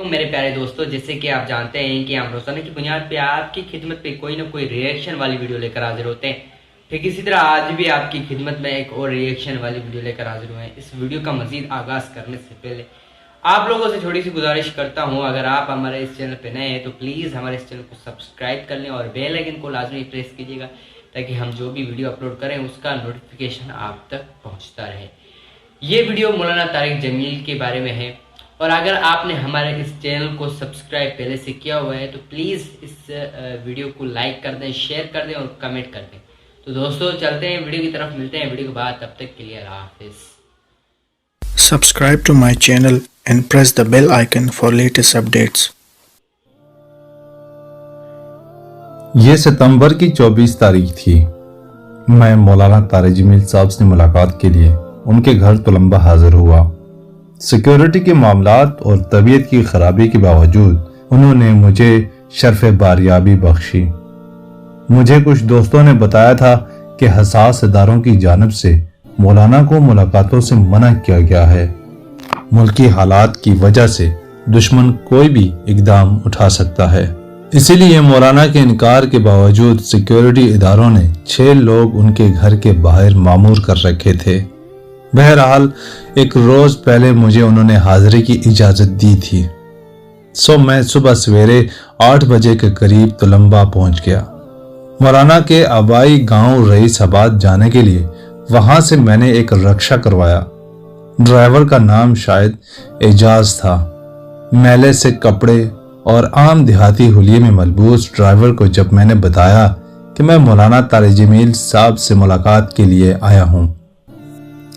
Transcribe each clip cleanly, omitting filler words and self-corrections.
تو मेरे प्यारे दोस्तों, जैसे कि आप जानते हैं कि हम रोजाना की बुनियाद पे आपकी खिदमत पे कोई ना कोई रिएक्शन वाली वीडियो लेकर हाजिर होते हैं। ठीक इसी तरह आज भी आपकी खिदमत में एक और रिएक्शन वाली वीडियो लेकर हाजिर हुए हैं। इस वीडियो का मजीद आगाज़ करने से पहले आप लोगों से छोटी सी गुजारिश करता हूं, अगर आप हमारे इस चैनल पे नए हैं तो प्लीज़ हमारे इस चैनल को सब्सक्राइब कर लें और बेल आइकन को लाजमी प्रेस कीजिएगा ताकि हम जो भी वीडियो अपलोड करें उसका नोटिफिकेशन आप तक पहुंचता रहे। ये वीडियो मौलाना तारिक जमील के बारे में है और अगर आपने हमारे इस चैनल को सब्सक्राइब पहले से किया हुआ है तो प्लीज़ इस वीडियो को लाइक कर दें, शेयर कर दें और कमेंट कर दें। तो दोस्तों चलते हैं वीडियो की तरफ, मिलते हैं वीडियो के बाद, तब तक के लिए अल्लाह हाफिज़। Subscribe to my channel and press the bell icon for latest updates. ये सितंबर की 24 तारीख थी। मैं मौलाना तारिक जमील साहब से मुलाकात के लिए उनके घर तुलंबा हाजिर हुआ। सिक्योरिटी के मामलात और तबीयत की खराबी के बावजूद उन्होंने मुझे शर्फ बारियाबी बख्शी। मुझे कुछ दोस्तों ने बताया था कि हसास इदारों की जानिब से मौलाना को मुलाकातों से मना किया गया है। मुल्की हालात की वजह से दुश्मन कोई भी इकदाम उठा सकता है, इसीलिए मौलाना के इनकार के बावजूद सिक्योरिटी इदारों ने 6 लोग उनके घर के बाहर मामूर कर रखे थे। बहरहाल एक रोज पहले मुझे उन्होंने हाजिरी की इजाजत दी थी, सो मैं सुबह सवेरे 8 बजे के करीब तुलंबा पहुंच गया। मौलाना के आबाई गांव रईसाबाद जाने के लिए वहां से मैंने एक रक्षा करवाया। ड्राइवर का नाम शायद एजाज था। मैले से कपड़े और आम देहाती हुलिये में मलबूस ड्राइवर को जब मैंने बताया कि मैं मौलाना तारिक जमील साहब से मुलाकात के लिए आया हूं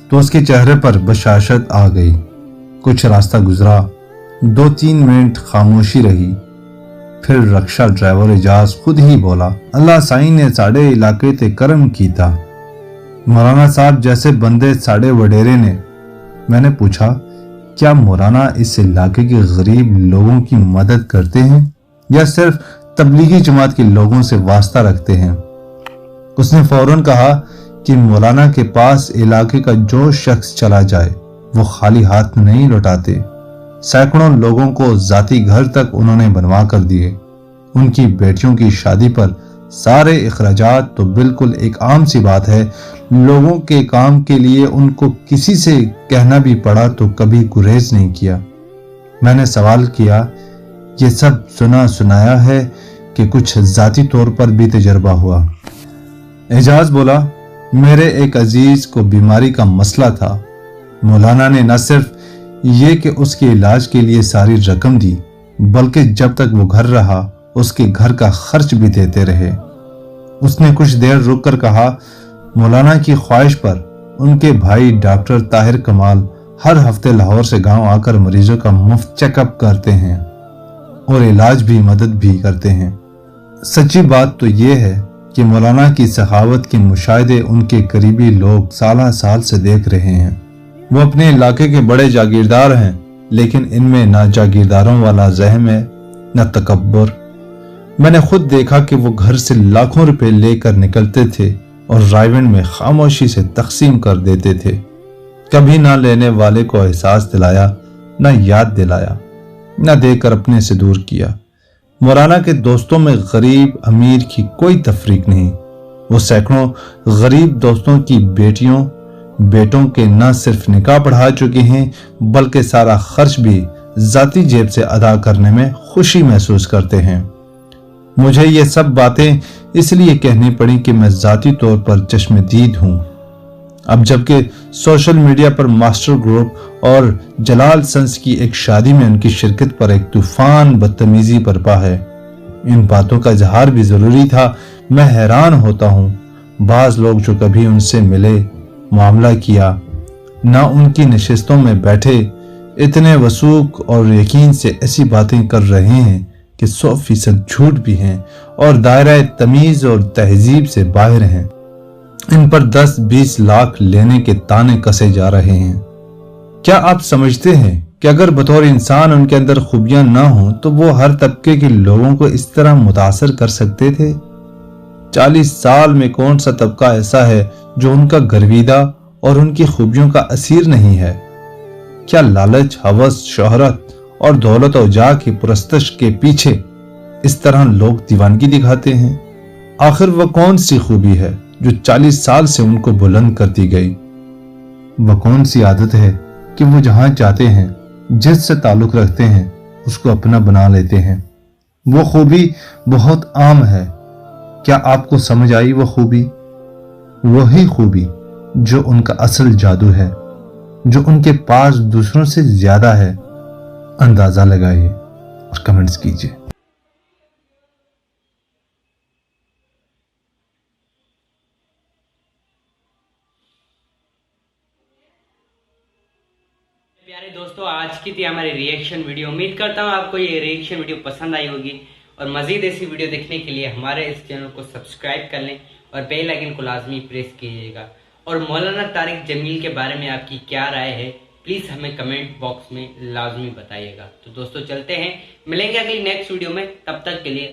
तो उसके चेहरे पर बशाशत आ गई। कुछ रास्ता गुजरा, 2-3 मिनट खामोशी रही, फिर रक्षा ड्राइवर एजाज खुद ही बोला, अल्लाह साईं ने साढ़े इलाके ते करम कीता। मौलाना साहब जैसे बंदे साढ़े वडेरे ने। मैंने पूछा, क्या मौलाना इस इलाके के गरीब लोगों की मदद करते हैं या सिर्फ तबलीगी जमात के लोगों से वास्ता रखते हैं? उसने फौरन कहा कि मौलाना के पास इलाके का जो शख्स चला जाए वो खाली हाथ नहीं लौटाते। सैकड़ों लोगों को जाती घर तक उन्होंने बनवा कर दिए। उनकी बेटियों की शादी पर सारे इखराजात तो बिल्कुल एक आम सी बात है। लोगों के काम के लिए उनको किसी से कहना भी पड़ा तो कभी गुरेज नहीं किया। मैंने सवाल किया, ये सब सुना सुनाया है कि कुछ जाती तौर पर भी तजर्बा हुआ? एजाज बोला, मेरे एक अजीज को बीमारी का मसला था। मौलाना ने न सिर्फ ये कि उसके इलाज के लिए सारी रकम दी बल्कि जब तक वो घर रहा उसके घर का खर्च भी देते रहे। उसने कुछ देर रुक कर कहा, मौलाना की ख्वाहिश पर उनके भाई डॉक्टर ताहिर कमाल हर हफ्ते लाहौर से गांव आकर मरीजों का मुफ्त चेकअप करते हैं और इलाज भी मदद भी करते हैं। सच्ची बात तो ये है कि मौलाना की सखावत के मुशाहिदे उनके करीबी लोग साल साल से देख रहे हैं। वो अपने इलाके के बड़े जागीरदार हैं, लेकिन इनमें ना जागीरदारों वाला ज़हम है न तकब्बुर। मैंने खुद देखा कि वो घर से लाखों रुपए लेकर निकलते थे और रायविंड में खामोशी से तकसीम कर देते थे। कभी ना लेने वाले को एहसास दिलाया, ना याद दिलाया, ना देकर अपने से दूर किया। मौलाना के दोस्तों में गरीब अमीर की कोई तफरीक नहीं। वो सैकड़ों गरीब दोस्तों की बेटियों बेटों के न सिर्फ निकाह पढ़ा चुके हैं बल्कि सारा खर्च भी जाती जेब से अदा करने में खुशी महसूस करते हैं। मुझे ये सब बातें इसलिए कहनी पड़ी कि मैं जाती तौर पर चश्मदीद हूं। अब जबकि सोशल मीडिया पर मास्टर ग्रुप और जलाल सन्स की एक शादी में उनकी शिरकत पर एक तूफान बदतमीजी बरपा है, इन बातों का इजहार भी जरूरी था। मैं हैरान होता हूँ, बाज लोग जो कभी उनसे मिले, मामला किया, ना उनकी नशिस्तों में बैठे, इतने वसूख और यकीन से ऐसी बातें कर रहे हैं कि 100% झूठ भी हैं और दायरा तमीज और तहजीब से बाहर हैं। इन पर 10-20 लाख लेने के ताने कसे जा रहे हैं। क्या आप समझते हैं कि अगर बतौर इंसान उनके अंदर खूबियां ना हो तो वो हर तबके के लोगों को इस तरह मुतासर कर सकते थे? 40 साल में कौन सा तबका ऐसा है जो उनका गर्विदा और उनकी खूबियों का असीर नहीं है? क्या लालच, हवस, शोहरत और दौलत और जा की पुरस्तश के पीछे इस तरह लोग दीवानगी दिखाते हैं? आखिर वह कौन सी खूबी है जो 40 साल से उनको बुलंद करती गई? वह कौन सी आदत है कि वो जहां जाते हैं, जिससे ताल्लुक रखते हैं, उसको अपना बना लेते हैं? वो खूबी बहुत आम है। क्या आपको समझ आई वो खूबी? वही खूबी जो उनका असल जादू है, जो उनके पास दूसरों से ज्यादा है। अंदाजा लगाइए और कमेंट्स कीजिए। प्यारे दोस्तों, आज की थी हमारी रिएक्शन वीडियो। उम्मीद करता हूँ आपको ये रिएक्शन वीडियो पसंद आई होगी और मजीद ऐसी वीडियो देखने के लिए हमारे इस चैनल को सब्सक्राइब कर लें और बेल आइकन को लाजमी प्रेस कीजिएगा। और मौलाना तारिक जमील के बारे में आपकी क्या राय है, प्लीज़ हमें कमेंट बॉक्स में लाजमी बताइएगा। तो दोस्तों चलते हैं, मिलेंगे अगली नेक्स्ट वीडियो में। तब तक के लिए